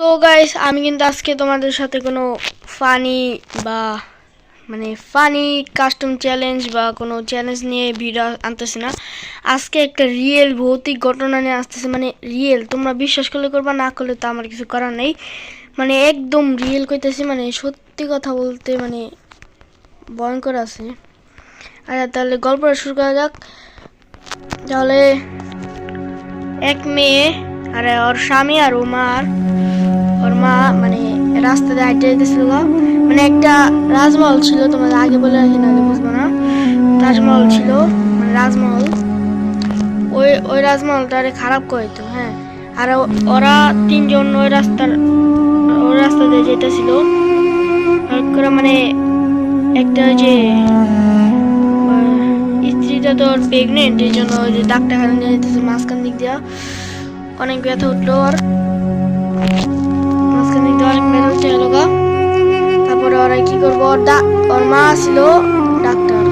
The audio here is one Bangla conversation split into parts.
তো গাইস, আমি কিন্তু আজকে তোমাদের সাথে কোনো ফানি বা ফানি কাস্টম চ্যালেঞ্জ বা কোনো চ্যালেঞ্জ নিয়ে ভিডিও আনতেছি না। আজকে একটা রিয়েল ভৌতিক ঘটনা নিয়ে আসতেছে, রিয়েল। তোমরা বিশ্বাস করলে করবা, না করলে তো আমার কিছু করার নেই। একদম রিয়েল কইতেছি, সত্যি কথা বলতে ভয়ঙ্কর আছে। আচ্ছা, তাহলে গল্পটা শুরু করা যাক। তাহলে এক মেয়ে আর ওর স্বামী আর ওর মা রাস্তাতে হাঁটতে যেতেছিল। একটা রাজমহল ছিল, তোমাদের আগে বলে রাখি, নাহলে বুঝবো না। রাজমহল ছিল, রাজমহল। ওই রাজমহলটারে খারাপ করতো, হ্যাঁ। আর ওরা তিনজন ওই রাস্তা দিয়ে যেতেছিল। একটা যে স্ত্রীটা তো প্রেগনেন্ট, এই জন্য ওই যে ডাক্তারখানা নিয়ে যেতেছে। মাঝখান দিক দিয়া অনেক ব্যথা উঠলো, আর মাঝখান দিক দিয়ে অনেক ব্যথা উঠতে গেল গা। তারপরে ওরা কি করবো, ওর মা ছিল ডাক্তার,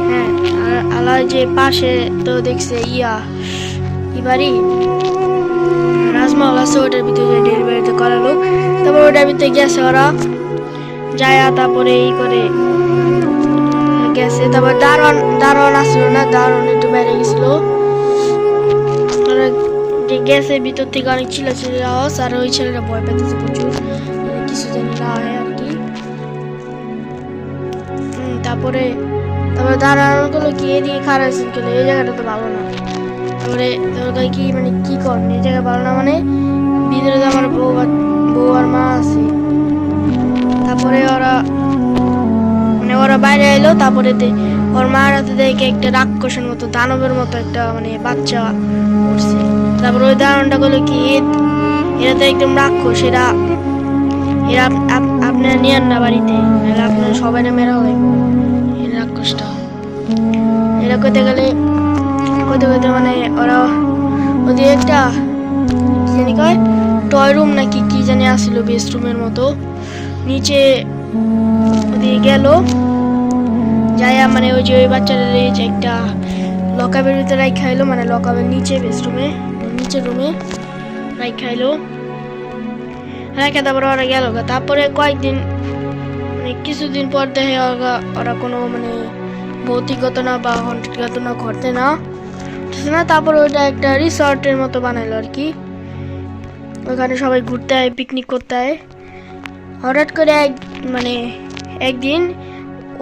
হ্যাঁ। আর আলা যে পাশে তো দেখছে বাড়ি রাজমহল আছে, ওটার ভিতরে ডেলিভারিতে করালো। তারপর ওটার ভিতরে গেছে ওরা যায়া, তারপরে করে গেছে। তারপর দারোয়ান আসলো না, দারোয়ান একটু বাইরে গেছিল। গ্যাসের ভিতর থেকে অনেক চিল্লাচিল্লি আওয়াজ, আর ওই ছেলেটা ভয় পেতেছে প্রচুর, কিছু জানি না হয় আর কি। তারপরে দাঁড়ানো গেলো, কি এদিকে খারাপ গেলো, এই জায়গাটা তো ভালো না। তারপরে কি কি করেন, এই জায়গা ভালো না, ভিতরে তো আমার বউ আর মা আছে। তারপরে ওরা বাইরে এলো। তারপরে ওর মার হাতে দেখে একটা রাক্ষসের মতো, দানবের মতো একটা বাচ্চা উঠছে। তারপরে ওই দারণটা করলো কি, এরা তো একদম রাক্ষস, এরা আপনারা নিয়েন না বাড়িতে, আপনারা সবাই না মেরা হয় এই রাক্ষসটা। এরা করতে গেলে করতে ওরা ওদের একটা কি জানি কয় টয় রুম নাকি কি জানি আসছিল, বেস্ট রুমের মতো। নিচে ওদিকে গেল যাইয়া, ওই যে ওই বাচ্চাটা একটা লকাবের ভিতরে রাই খাইলো, লকাবের নিচে বেস্ট রুমে, নিচের রুমে রাই খাইলো, রাখা। তারপরে ওরা গেল। তারপরে কয়েকদিন কিছুদিন পর দেখে ওরা কোনো ভৌতিক ঘটনা বা হন্টেড ঘটনা ঘটে না। তারপর ওইটা একটা রিসর্টের মতো বানাইলো আর কি। ওখানে সবাই ঘুরতে হয়, পিকনিক করতে হয়। হঠাৎ করে একদিন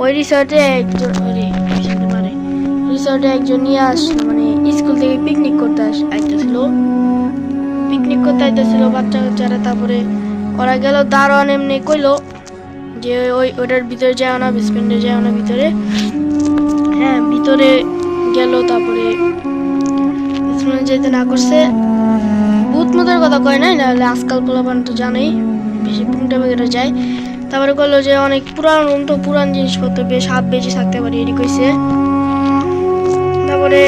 ওই রিসর্টে একজন নিয়ে আসলো, স্কুল থেকে পিকনিক করতে আইতেছিল বাচ্চা কাচ্চারা। তারপরে ওরা গেল, দারোয়ান এমনি কইলো যে ওটার ভিতরে যায় না, বেসমেন্টে যায় না ভিতরে, হ্যাঁ। ভিতরে গেল, তারপরে যেতে না করছে। ভূত মতের কথা কয় নাই, নাহলে আজকাল পোলাপান তো জানেই, বেশি পুংটা বেগেরা যায়। তারপরে কইলো যে অনেক পুরান রুম, তো পুরান জিনিসপত্র বেশ হাত বেঁচে থাকতে পারি, এটি কইছে। তারপরে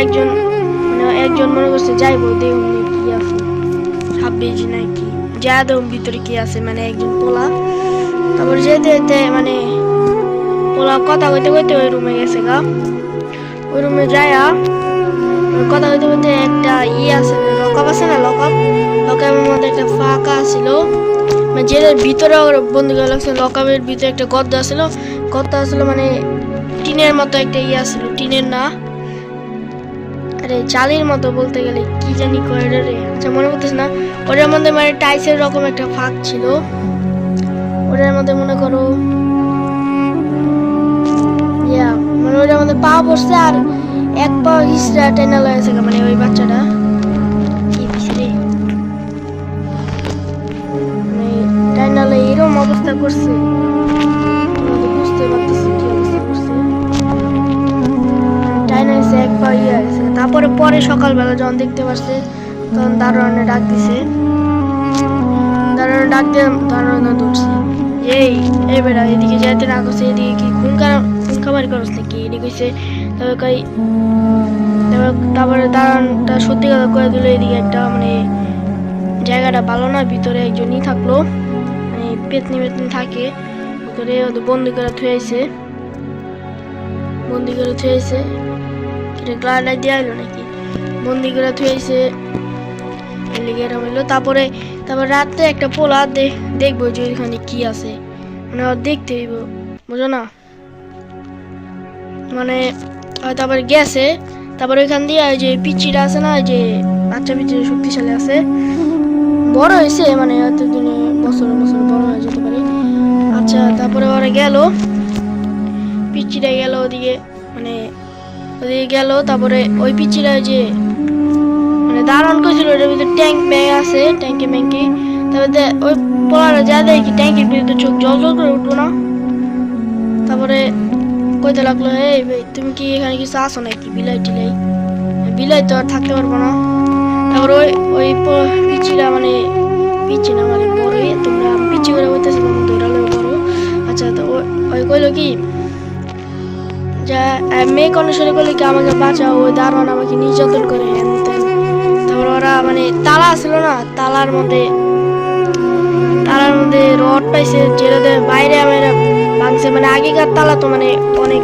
একজন মনে করছে যাইবো, দেখুন কি আছে, হাত বেঁচে নাকি যা দেখুন ভিতরে কি আছে, একজন পোলা। তারপরে যেতে যেতে পোলা কথা কইতে কইতে ওই রুমে গেছে গা। ওই রুমে যায়া কথা কইতে কইতে একটা আছে, লকআপ আছে না, লকআপের মধ্যে একটা ফাঁকা ছিল, জেলের ভিতরে বন্দি করে লাগছে। লকআপের ভিতরে একটা গর্ত আছিল, টিনের মতো একটা আছিল, টিনের না, আরে জালির মতো বলতে গেলে, কি জানি কয় রে, আচ্ছা মনে করতেছে না। ওটার মধ্যে টাইসের রকম একটা ফাঁক ছিল, ওটার মধ্যে মনে করো ওটার মধ্যে পা পড়ছে, আর এক পা হিসরা টেনা লাগছে, ওই বাচ্চাটা কি দিছে রে, এরকম অবস্থা করছে, বুঝতে পারতেছি কি অবস্থা করছে। এক পা গেছে। তারপরে সকালবেলা যখন দেখতে পারছে, তখন দারোয়ানে ডাক দিছে। দারোয়ানে ডাক দিয়ে দারোয়ানে ধরছে, এই বেড়া, এদিকে যাইতে না করছে, এদিকে কি খুন খামারি করছে নাকি, এদিকে কইছে। তারপরে দারোয়ানটা সত্যি কথা কয়ে দিল, এদিকে একটা জায়গাটা ভালো না, ভিতরে একজনই থাকলো, পেতনি থাকে ভিতরে, ওদের বন্দি করে থুয়েছে, গ্লাস দিয়ে আইলো নাকি, বন্দি করে থুয়েছে। গেরাম হইলো। তারপরে রাতে একটা পোলা দেখবো যে ওইখানে কি আছে, মানে দেখতে হইব, বুঝো না? মানে তারপরে গেছে, তারপরে ওইখান দিয়ে ওই যে পিচিটা আছে না, যে বাচ্চা পিচি শক্তিশালী আছে, বড় হয়েছে, মানে এতদিনে বছর বছর বড় হয়ে যেতে পারে। আচ্ছা, তারপরে ওরা গেল, পিচিটা গেল ওদিকে, মানে ওদিকে গেল। তারপরে ওই পিচিটা যে মানে দারুণ করেছিল, ওটার ভিতরে ট্যাঙ্ক ব্যাগ আছে, ট্যাঙ্কে ব্যাঙ্কে। তারপরে ওই পোলাটা যা দেখি ট্যাঙ্কের ভিতরে চোখ জল জল করে উঠবো না। তারপরে কইতে লাগলো, হে তুমি কি এখানে কিছু আসো নাকি, বিলাই টিলাই? বিলাই তো আর থাকতে পারবো না। তারপরে ওই পিচিটা, মানে পিচি না মানে বড়ই, তোমরা পিচি করে বলতেছিলাম, দৌড়ালো বড়। আচ্ছা, তো ওই কইলো কি যা মেয়ে কন্ডিশনে করলে কি আমাকে বাঁচাও, ওই দারোয়ান আমাকে নির্যাতন করে, হ্যান ত্যান। তারপর ওরা মানে তালা ছিল না, তালার মধ্যে রড পাইছে, যেটাতে বাইরে আমার ভাঙছে। মানে আগেকার তালা তো মানে অনেক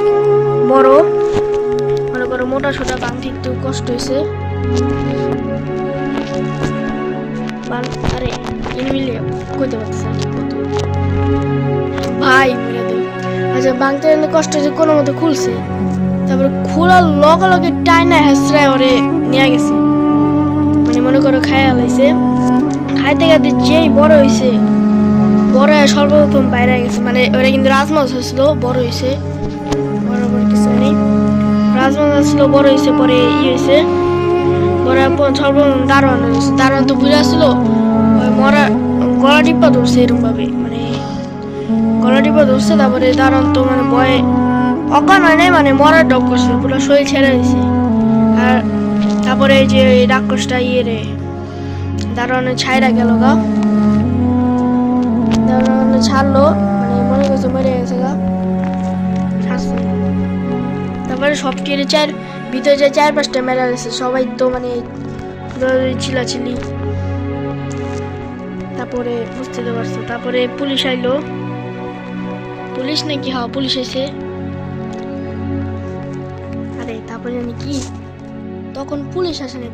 বড়, মনে করো মোটা সোটা ভাঙতে একটু কষ্ট হয়েছে। আরে মিলে কইতে পারতেছে ভাই, মিলে দেব। আচ্ছা, ভাঙতে কষ্ট হয়েছে, কোনো মতো খুলছে। তারপরে খোলার লগে লগে টাইনা হেসরায় ওরে নিয়ে গেছে, মানে মনে করো খাইয়া লাইছে। খাইতে খাইতে যেই বড় হয়েছে, বড় হয়ে সর্বপ্রথম বাইরে গেছে। মানে ওরা কিন্তু রাজমাছ হয়েছিল, বড় হয়েছে, বড় কিছু নেই, রাজমাছ আসছিল, বড় হয়েছে। পরে হয়েছে বড় সর্বপ্রথম দারোয়ান হয়েছে। দারোয়ান তো বুঝে আসছিল, ওই মরা গলা টিপা ধরছে এরকম ভাবে, মানে গলা টিপা ধরছে। তারপরে দারোয়ান তো মানে ভয়ে অজ্ঞান হয় নাই, মানে মরার ডক করছে, পুরো শরীর ছেড়ে দিছে। আর তারপরে এই যে রাক্ষসটা রে দারোয়ানে ছাইরা গেল গা, দারোয়ানে ছাড়লো, মানে মনে করছে মরে গেছে গা, ছাড়ছে। তারপরে সব কেড়ে ভিতরে যে 4-5টা মেরা গেছে, সবাই তো মানে চিলাচিলি। তারপরে বুঝতে তো পারছো। তারপরে পুলিশ আইলো, পুলিশ নাকি, হ্যাঁ পুলিশ এসে। আরে তারপরে জানি কি, তখন পুলিশ আসেনি,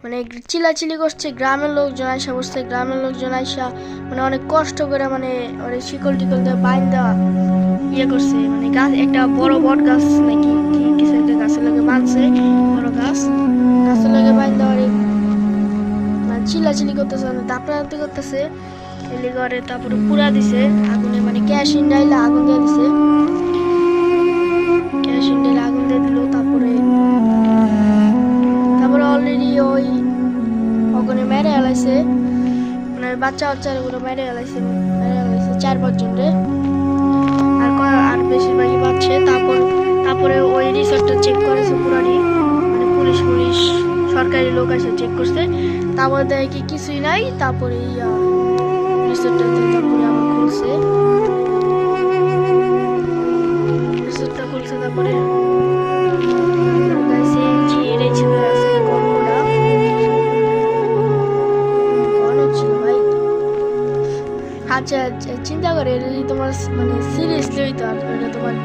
মানে চিলাচিলি করছে, গ্রামের লোকজন আইসা বসছে, গ্রামের লোকজন আইসা মানে অনেক কষ্ট করে, মানে অনেক শিকল টিকল দিয়ে বাইন দেওয়া করছে। মানে গাছ, একটা বড় বট গাছ নাকি কিছু একটা গাছের লগে বাঁধছে, বড় গাছের লগে বাইন দেওয়ার মানে চিলাচিলি করতেছে, মানে দাপড়াদাপড়ি করতেছে এলি করে। তারপরে পুরা দিছে আগুনে, মানে কেরোসিন ডাইলে আগুন দিয়ে দিছে, কেরোসিন ডাইলে আগুন দিয়ে দিল। তারপরে অলরেডি ওই অগুনে মেরে এলাইছে, মানে বাচ্চা গুলো মেরে এলাইছে 4-5 জন রে, আর বেশিরভাগই বাচ্চা। তারপরে ওই রিসোর্টটা চেক করেছে পুরানি, মানে পুলিশ সরকারি লোক এসে চেক করছে। তারপরে দেখে কি কিছুই নাই। তারপরে রিসোর্টটা তারপরে আবার খুলছে, তারপরে আচ্ছা, চিন্তা করে যদি তোমার মানে সিরিয়াসলি হইতো, আর এটা তোমার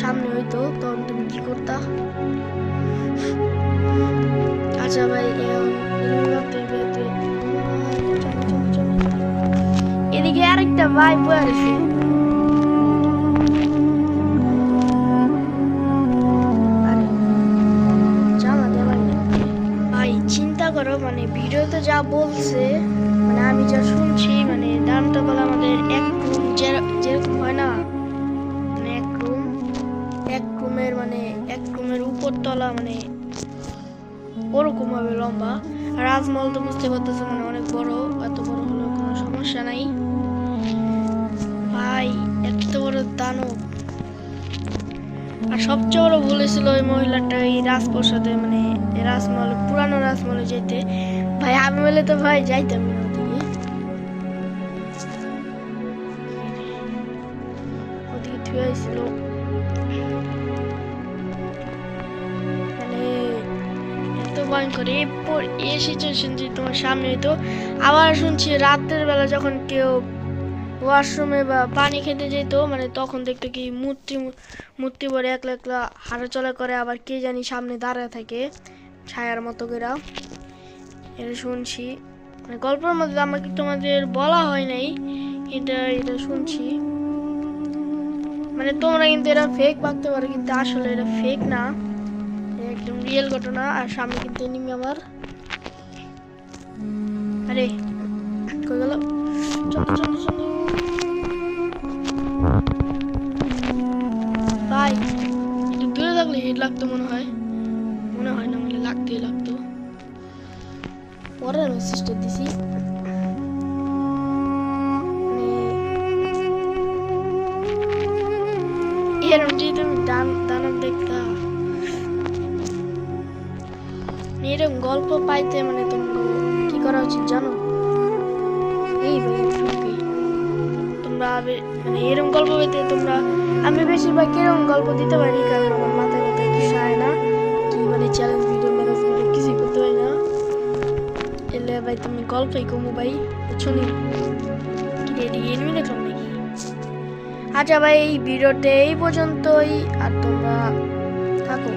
সামনে হইতো, তখন তুমি কি করতা? আচ্ছা ভাই, এদিকে আরেকটা ভাই বয়ে আছে, ভাই চিন্তা করো, মানে ভিডিওতে যা বলছে, মানে আমি যা শুনছি, মানে দামটা বলে আমাদের এক রুম যেরকম হয় না, মানে এক রুমের উপরতলা, মানে ওরকম হবে লম্বা। আর রাজমহল তো বুঝতে পারতেছে, মানে অনেক বড়, এত বড় হলেও কোনো সমস্যা নাই ভাই, এত বড় দানব। আর সবচেয়ে বড় বলেছিল ওই মহিলাটা এই রাজপ্রাসাদে, মানে রাজমহল, পুরানো রাজমহলে যেতে। ভাই আমি বলে তো ভাই যাইতাম না ওদিকে থুয়ে আসছিল, মানে এত ভয়ঙ্কর। এরপর এই সিচুয়েশন যদি তোমার সামনে হইতো। আবার শুনছি রাতের বেলা যখন কেউ ওয়াশরুমে বা পানি খেতে যেত, মানে তখন দেখতো কি মূর্তি পরে একলা একলা হাঁটাচলা করে, আবার কে জানি সামনে দাঁড়ায় থাকে ছায়ার মতো করে। এটা শুনছি, মানে গল্পের মধ্যে আমাকে তোমাদের বলা হয় নাই, এটা এটা শুনছি। মানে তোমরা কিন্তু এটা ফেক ভাবতে পারো, কিন্তু আসলে এটা ফেক না, একদম রিয়েল ঘটনা। আর সামনে কিন্তু এনিমি আমার। আরে কই গেল? চল চল চল ভাই, একটু দূরে থাকলে হেড লাগতো মনে হয় না, মানে লাগতেই লাগতো। পরে আমি সিস্টেম দিছি, এরকম যদি তুমি দানব দেখতা, এরকম গল্প পাইতে মানে তোমাকে কি করা উচিত জানো? এই ভাই তোমরা মানে এরকম গল্প পেতে তোমরা, আমি বেশিরভাগ এরকম গল্প দিতে পারি, কারণ আমার মাথায় মাথায় কিছু আয় না, কি মানে চ্যালেঞ্জ ভিডিও ম্যানেজ ভিডিও কিছুই করতে পারি না। এলে ভাই তুমি গল্পই কমো ভাই, বুঝছো নি? এনিমি দেখলাম নাকি? আচ্ছা ভাই, এই ভিডিওতে এই পর্যন্তই, আর তোমরা থাকো।